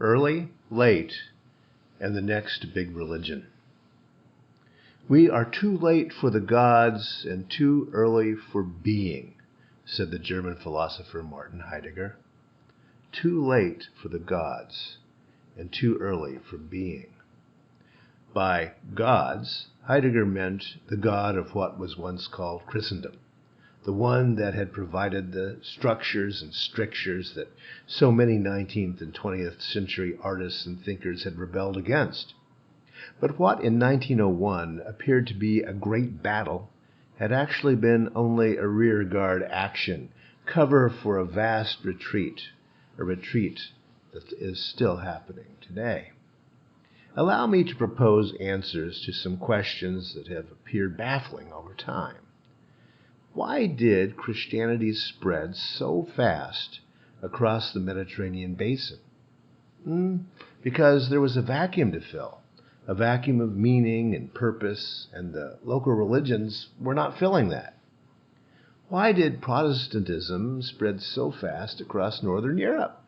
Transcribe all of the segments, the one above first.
early, late, and the next big religion. We are too late for the gods and too early for being, said the German philosopher Martin Heidegger. Too late for the gods and too early for being. By gods, Heidegger meant the God of what was once called Christendom, the one that had provided the structures and strictures that so many 19th and 20th century artists and thinkers had rebelled against. But what in 1901 appeared to be a great battle had actually been only a rearguard action, cover for a vast retreat, a retreat that is still happening today. Allow me to propose answers to some questions that have appeared baffling over time. Why did Christianity spread so fast across the Mediterranean basin? Because there was a vacuum to fill, a vacuum of meaning and purpose, and the local religions were not filling that. Why did Protestantism spread so fast across Northern Europe?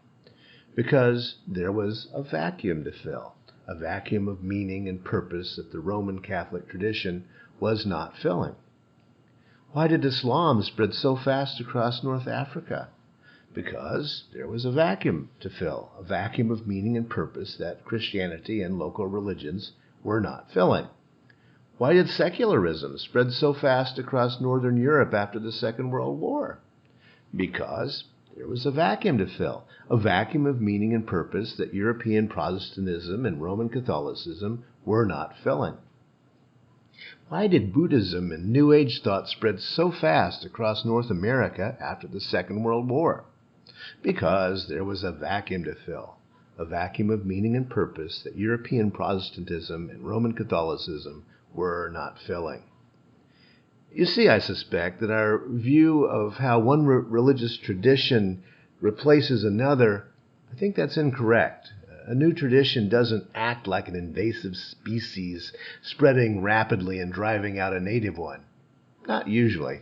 Because there was a vacuum to fill, a vacuum of meaning and purpose that the Roman Catholic tradition was not filling. Why did Islam spread so fast across North Africa? Because there was a vacuum to fill, a vacuum of meaning and purpose that Christianity and local religions were not filling. Why did secularism spread so fast across Northern Europe after the Second World War? Because there was a vacuum to fill, a vacuum of meaning and purpose that European Protestantism and Roman Catholicism were not filling. Why did Buddhism and New Age thought spread so fast across North America after the Second World War? Because there was a vacuum to fill, a vacuum of meaning and purpose that European Protestantism and Roman Catholicism were not filling. You see, I suspect that our view of how one religious tradition replaces another, I think that's incorrect. A new tradition doesn't act like an invasive species, spreading rapidly and driving out a native one. Not usually.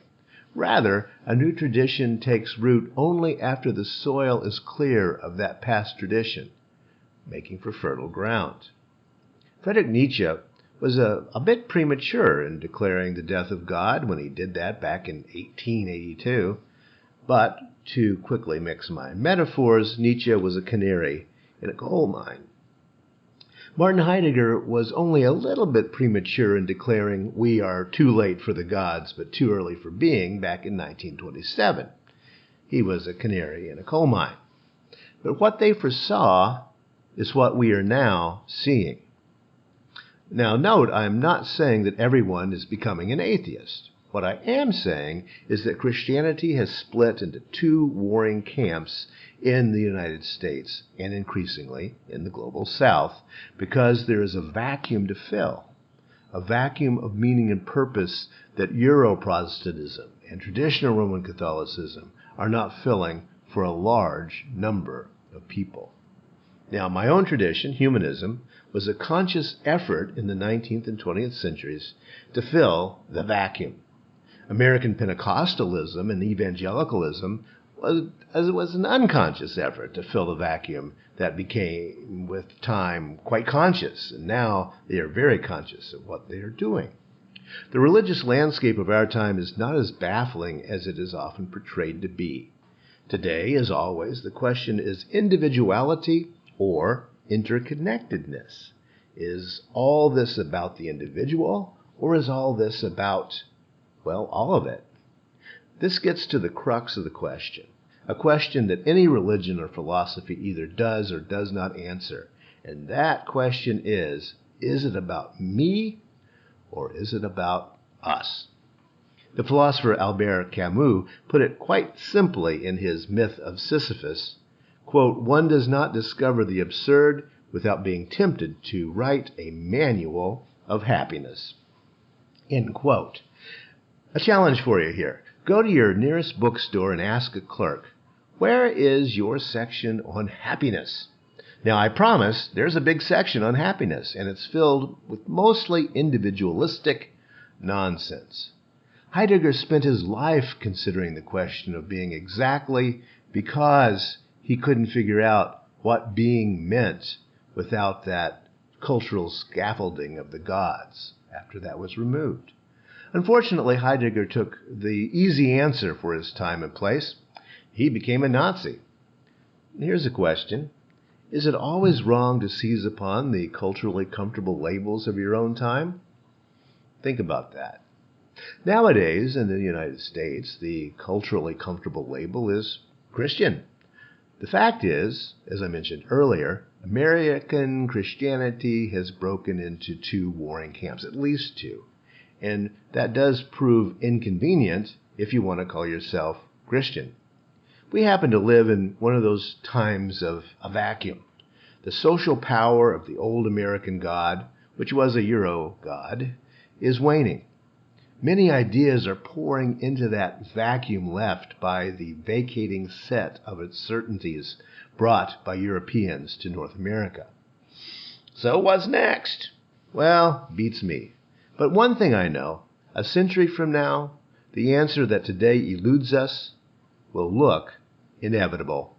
Rather, a new tradition takes root only after the soil is clear of that past tradition, making for fertile ground. Friedrich Nietzsche was a bit premature in declaring the death of God when he did that back in 1882. But, to quickly mix my metaphors, Nietzsche was a canary in a coal mine. Martin Heidegger was only a little bit premature in declaring we are too late for the gods but too early for being back in 1927. He was a canary in a coal mine. But what they foresaw is what we are now seeing. Now note, I am not saying that everyone is becoming an atheist. What I am saying is that Christianity has split into two warring camps in the United States and increasingly in the global South because there is a vacuum to fill, a vacuum of meaning and purpose that Euro-Protestantism and traditional Roman Catholicism are not filling for a large number of people. Now, my own tradition, humanism, was a conscious effort in the 19th and 20th centuries to fill the vacuum. American Pentecostalism and evangelicalism was an unconscious effort to fill the vacuum that became, with time, quite conscious, and now they are very conscious of what they are doing. The religious landscape of our time is not as baffling as it is often portrayed to be. Today, as always, the question is individuality or interconnectedness. Is all this about the individual, or is all this about, well, all of it? This gets to the crux of the question, a question that any religion or philosophy either does or does not answer. And that question is it about me or is it about us? The philosopher Albert Camus put it quite simply in his Myth of Sisyphus, quote, "One does not discover the absurd without being tempted to write a manual of happiness." End quote. A challenge for you here. Go to your nearest bookstore and ask a clerk, where is your section on happiness? Now, I promise there's a big section on happiness, and it's filled with mostly individualistic nonsense. Heidegger spent his life considering the question of being exactly because he couldn't figure out what being meant without that cultural scaffolding of the gods after that was removed. Unfortunately, Heidegger took the easy answer for his time and place. He became a Nazi. Here's a question. Is it always wrong to seize upon the culturally comfortable labels of your own time? Think about that. Nowadays, in the United States, the culturally comfortable label is Christian. The fact is, as I mentioned earlier, American Christianity has broken into two warring camps, at least two. And that does prove inconvenient if you want to call yourself Christian. We happen to live in one of those times of a vacuum. The social power of the old American God, which was a Euro God, is waning. Many ideas are pouring into that vacuum left by the vacating set of uncertainties brought by Europeans to North America. So what's next? Well, beats me. But one thing I know, a century from now, the answer that today eludes us will look inevitable.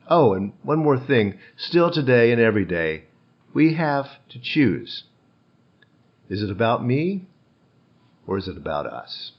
Oh, and one more thing. Still today and every day, we have to choose. Is it about me, or is it about us?